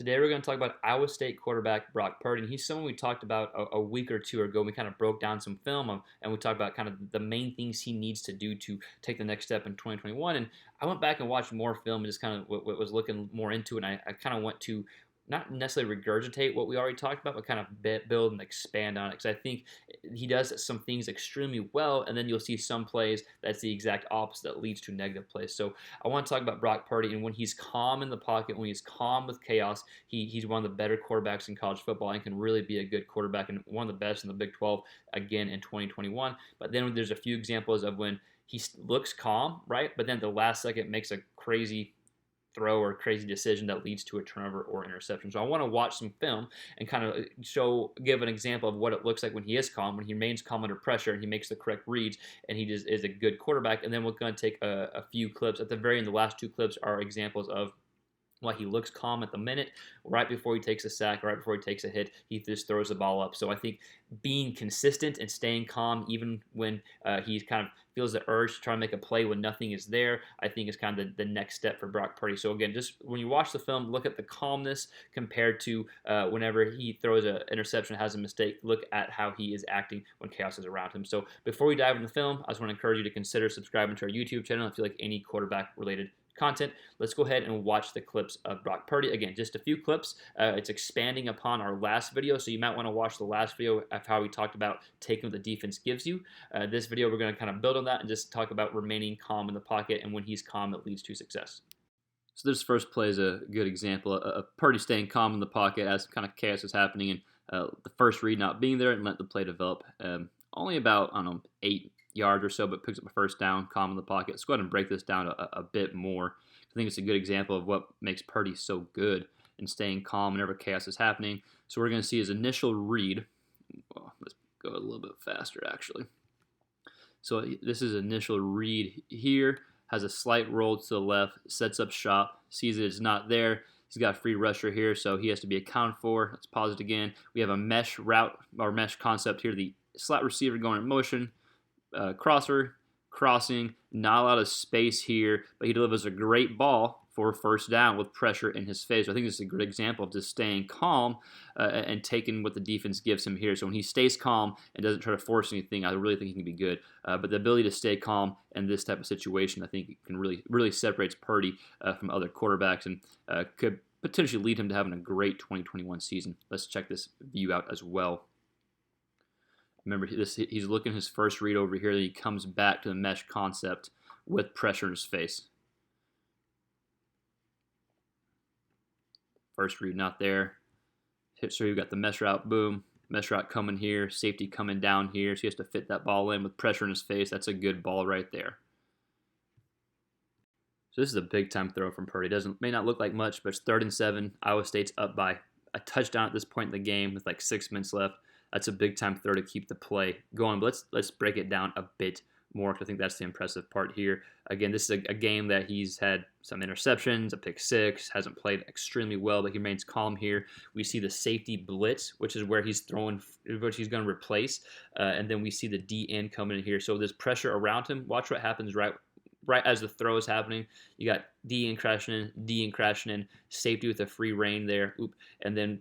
Today we're going to talk about Iowa State quarterback Brock Purdy. And he's someone we talked about a week or two ago. We kind of broke down some film and we talked about kind of the main things he needs to do to take the next step in 2021. And I went back and watched more film and just kind of was looking more into it. And I kind of went to not necessarily regurgitate what we already talked about, but kind of build and expand on it. Because I think he does some things extremely well, and then you'll see some plays that's the exact opposite that leads to negative plays. So I want to talk about Brock Purdy, and when he's calm in the pocket, when he's calm with chaos, he's one of the better quarterbacks in college football and can really be a good quarterback and one of the best in the Big 12 again in 2021. But then there's a few examples of when he looks calm, right? But then the last second makes a crazy throw or crazy decision that leads to a turnover or interception. So I want to watch some film and kind of give an example of what it looks like when he is calm, when he remains calm under pressure and he makes the correct reads and he just is a good quarterback. And then we're going to take a few clips. At the very end, the last two clips are examples of why he looks calm at the minute, right before he takes a sack, right before he takes a hit, he just throws the ball up. So I think being consistent and staying calm, even when he kind of feels the urge to try to make a play when nothing is there, I think is kind of the next step for Brock Purdy. So again, just when you watch the film, look at the calmness compared to whenever he throws an interception, has a mistake, look at how he is acting when chaos is around him. So before we dive into the film, I just want to encourage you to consider subscribing to our YouTube channel if you like any quarterback related content. Let's go ahead and watch the clips of Brock Purdy. Again, just a few clips. It's expanding upon our last video, so you might want to watch the last video of how we talked about taking what the defense gives you. This video, we're going to kind of build on that and just talk about remaining calm in the pocket, and when he's calm, it leads to success. So this first play is a good example of Purdy staying calm in the pocket as kind of chaos is happening, and the first read not being there and let the play develop. Only about, I don't know, 8 yards or so, but picks up a first down, calm in the pocket. Let's go ahead and break this down a bit more. I think it's a good example of what makes Purdy so good in staying calm whenever chaos is happening. So we're going to see his initial read. Well, let's go a little bit faster, actually. So this is initial read here. Has a slight roll to the left, sets up shop, sees that it's not there. He's got a free rusher here, so he has to be accounted for. Let's pause it again. We have a mesh route or mesh concept here. The slot receiver going in motion. Crosser, crossing, not a lot of space here, but he delivers a great ball for first down with pressure in his face. So I think this is a good example of just staying calm and taking what the defense gives him here. So when he stays calm and doesn't try to force anything, I really think he can be good. But the ability to stay calm in this type of situation, I think can really separates Purdy from other quarterbacks and could potentially lead him to having a great 2021 season. Let's check this view out as well. Remember, he's looking his first read over here. Then he comes back to the mesh concept with pressure in his face. First read not there. So you've got the mesh route, boom. Mesh route coming here, safety coming down here. So he has to fit that ball in with pressure in his face. That's a good ball right there. So this is a big-time throw from Purdy. May not look like much, but it's 3rd and 7. Iowa State's up by a touchdown at this point in the game with like 6 minutes left. That's a big-time throw to keep the play going. But let's break it down a bit more, because I think that's the impressive part here. Again, this is a game that he's had some interceptions, a pick six, hasn't played extremely well, but he remains calm here. We see the safety blitz, which is where he's throwing, which he's going to replace, and then we see the DN coming in here. So there's pressure around him. Watch what happens right as the throw is happening. You got DN crashing in, safety with a free rein there, and then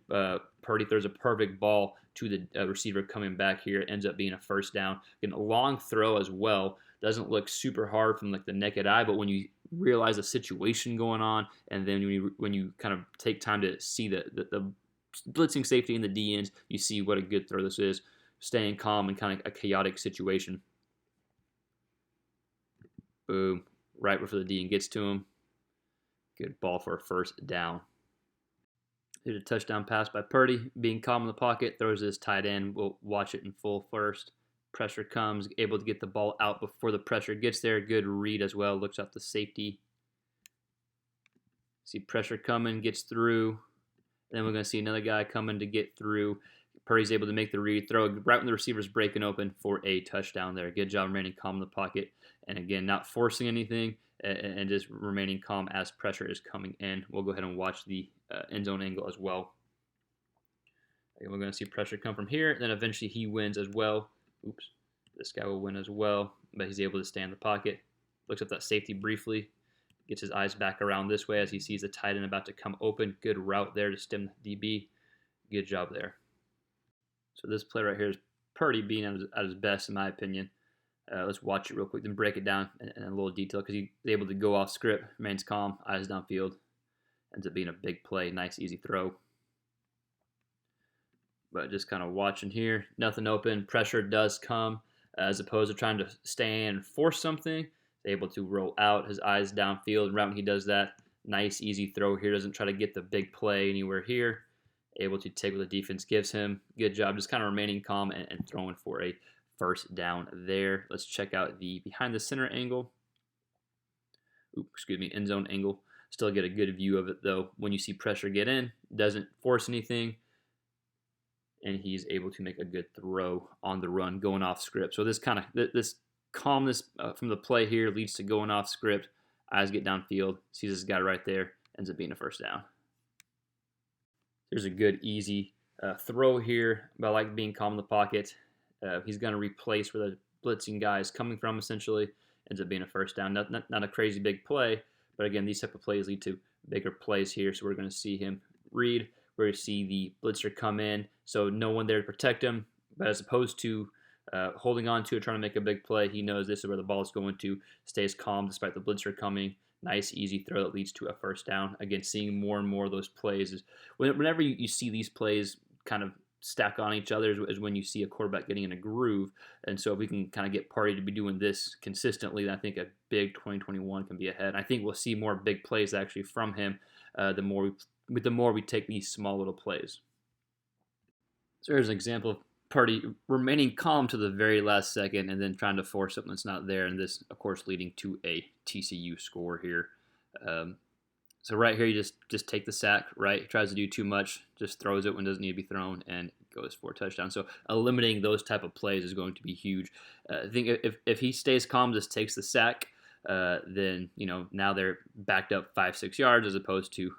Purdy throws a perfect ball to the receiver coming back here. It ends up being a first down. Again, a long throw as well. Doesn't look super hard from like the naked eye, but when you realize the situation going on, and then when you kind of take time to see the blitzing safety and the DNs, you see what a good throw this is. Staying calm in kind of a chaotic situation. Boom. Right before the DN gets to him. Good ball for a first down. Here's a touchdown pass by Purdy. Being calm in the pocket, throws this tight end. We'll watch it in full first. Pressure comes, able to get the ball out before the pressure gets there. Good read as well. Looks out the safety. See pressure coming, gets through. Then we're going to see another guy coming to get through. Purdy's able to make the read, throw right when the receiver's breaking open for a touchdown there. Good job remaining calm in the pocket. And again, not forcing anything and just remaining calm as pressure is coming in. We'll go ahead and watch the end zone angle as well. Again, we're going to see pressure come from here. Then eventually he wins as well. This guy will win as well, but he's able to stay in the pocket. Looks at that safety briefly. Gets his eyes back around this way as he sees the tight end about to come open. Good route there to stem the DB. Good job there. So this play right here is Purdy being at his best, in my opinion. Let's watch it real quick, then break it down in a little detail because he's able to go off script, remains calm, eyes downfield. Ends up being a big play, nice, easy throw. But just kind of watching here, nothing open. Pressure does come as opposed to trying to stand and force something. He's able to roll out, his eyes downfield. And right when he does that, nice, easy throw here. Doesn't try to get the big play anywhere here. Able to take what the defense gives him. Good job, just kind of remaining calm and throwing for a first down there. Let's check out the behind the center angle. End zone angle. Still get a good view of it though. When you see pressure get in, doesn't force anything, and he's able to make a good throw on the run, going off script. So this calmness from the play here leads to going off script. Eyes get downfield, sees this guy right there, ends up being a first down. There's a good easy throw here, but I like being calm in the pocket. He's going to replace where the blitzing guy is coming from, essentially. Ends up being a first down. Not a crazy big play, but again, these type of plays lead to bigger plays here. So we're going to see him read, where you see the blitzer come in, so no one there to protect him. But as opposed to holding on to it, trying to make a big play, he knows this is where the ball is going to, stays calm despite the blitzer coming. Nice, easy throw that leads to a first down. Again, seeing more and more of those plays is whenever you see these plays kind of stack on each other is when you see a quarterback getting in a groove. And so if we can kind of get Purdy to be doing this consistently, then I think a big 2021 can be ahead. And I think we'll see more big plays actually from him the more we take these small little plays. So here's an example of Purdy remaining calm to the very last second and then trying to force something that's not there, and this, of course, leading to a TCU score here. So right here, you just take the sack, right? He tries to do too much, just throws it when it doesn't need to be thrown, and goes for a touchdown. So eliminating those type of plays is going to be huge. I think if he stays calm, just takes the sack, then now they're backed up 5-6 yards as opposed to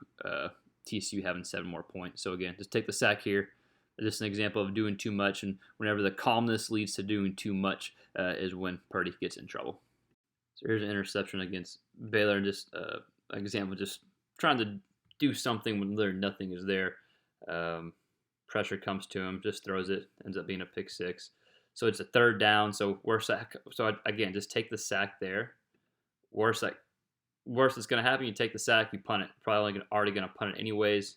TCU having 7 more points. So again, just take the sack here. Just an example of doing too much, and whenever the calmness leads to doing too much is when Purdy gets in trouble. So here's an interception against Baylor, and just an example, just trying to do something when literally nothing is there. Pressure comes to him, just throws it, ends up being a pick 6. So it's a third down. So again, just take the sack there. Worst that's going to happen, you take the sack, you punt it. Probably already going to punt it anyways.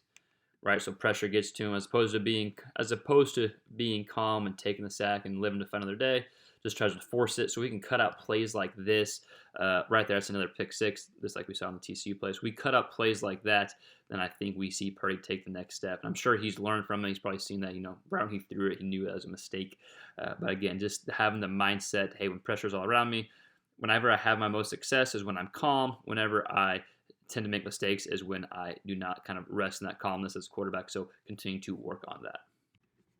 Right, so pressure gets to him as opposed to being calm and taking the sack and living to fight another day. Just tries to force it, so we can cut out plays like this. Right there, that's another pick 6, just like we saw in the TCU plays. We cut out plays like that, then I think we see Purdy take the next step. And I'm sure he's learned from it. He's probably seen that, right when he threw it, he knew that was a mistake. But again, just having the mindset, hey, when pressure's all around me, whenever I have my most success is when I'm calm. Whenever I tend to make mistakes is when I do not kind of rest in that calmness as a quarterback. So continue to work on that.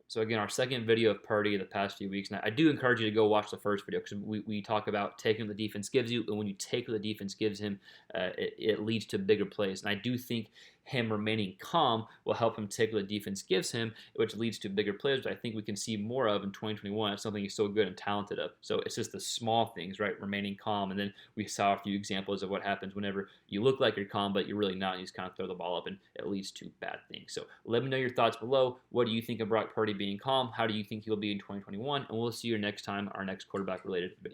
So again, our second video of Purdy the past few weeks. Now, I do encourage you to go watch the first video because we talk about taking what the defense gives you, and when you take what the defense gives him, it leads to bigger plays. And I do think him remaining calm will help him take what the defense gives him, which leads to bigger plays, which I think we can see more of in 2021. It's something he's so good and talented of. So it's just the small things, right? Remaining calm. And then we saw a few examples of what happens whenever you look like you're calm, but you're really not. You just kind of throw the ball up, and it leads to bad things. So let me know your thoughts below. What do you think of Brock Purdy being calm? How do you think he'll be in 2021? And we'll see you next time, our next quarterback-related video.